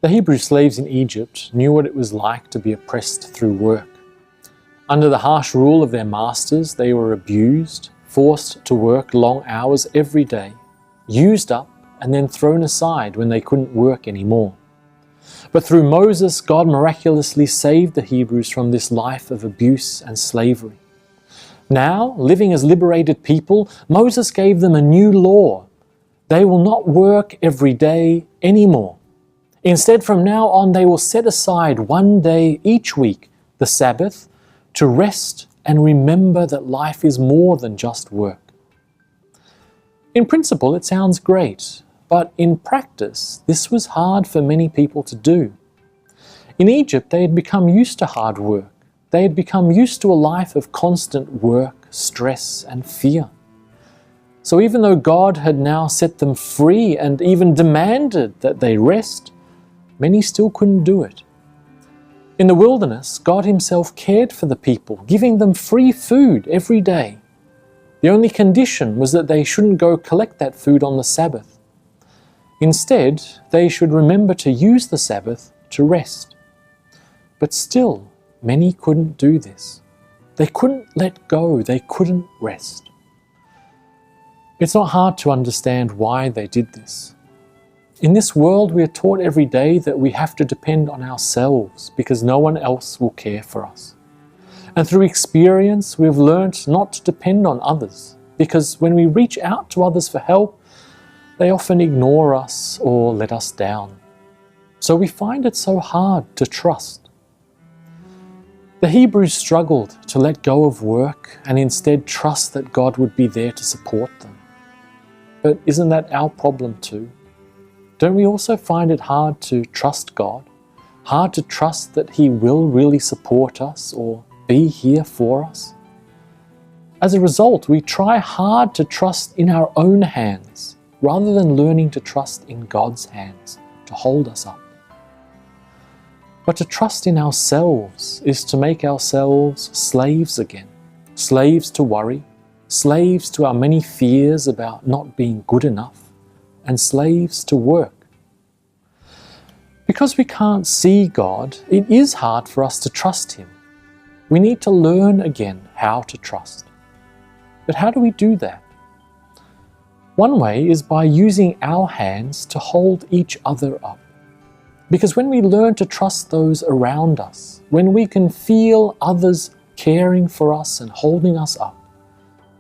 The Hebrew slaves in Egypt knew what it was like to be oppressed through work. Under the harsh rule of their masters, they were abused, forced to work long hours every day, used up, and then thrown aside when they couldn't work anymore. But through Moses, God miraculously saved the Hebrews from this life of abuse and slavery. Now, living as liberated people, Moses gave them a new law. They will not work every day anymore. Instead, from now on, they will set aside one day each week, the Sabbath, to rest and remember that life is more than just work. In principle, it sounds great, but in practice, this was hard for many people to do. In Egypt, they had become used to hard work. They had become used to a life of constant work, stress, and fear. So even though God had now set them free and even demanded that they rest, many still couldn't do it. In the wilderness, God Himself cared for the people, giving them free food every day. The only condition was that they shouldn't go collect that food on the Sabbath. Instead, they should remember to use the Sabbath to rest. But still, many couldn't do this. They couldn't let go, they couldn't rest. It's not hard to understand why they did this. In this world, we are taught every day that we have to depend on ourselves because no one else will care for us. And through experience, we've learnt not to depend on others because when we reach out to others for help, they often ignore us or let us down. So we find it so hard to trust. The Hebrews struggled to let go of work and instead trust that God would be there to support them. But isn't that our problem too? Don't we also find it hard to trust God? Hard to trust that He will really support us or be here for us? As a result, we try hard to trust in our own hands rather than learning to trust in God's hands to hold us up. But to trust in ourselves is to make ourselves slaves again, slaves to worry, slaves to our many fears about not being good enough, and slaves to work. Because we can't see God, it is hard for us to trust Him. We need to learn again how to trust. But how do we do that? One way is by using our hands to hold each other up. Because when we learn to trust those around us, when we can feel others caring for us and holding us up,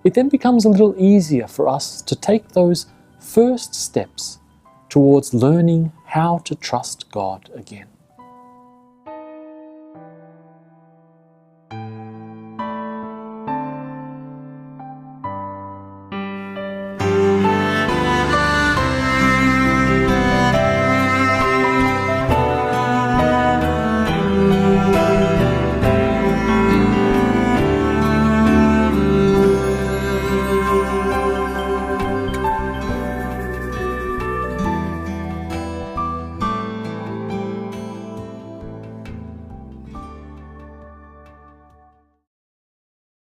it then becomes a little easier for us to take those first steps towards learning how to trust God again.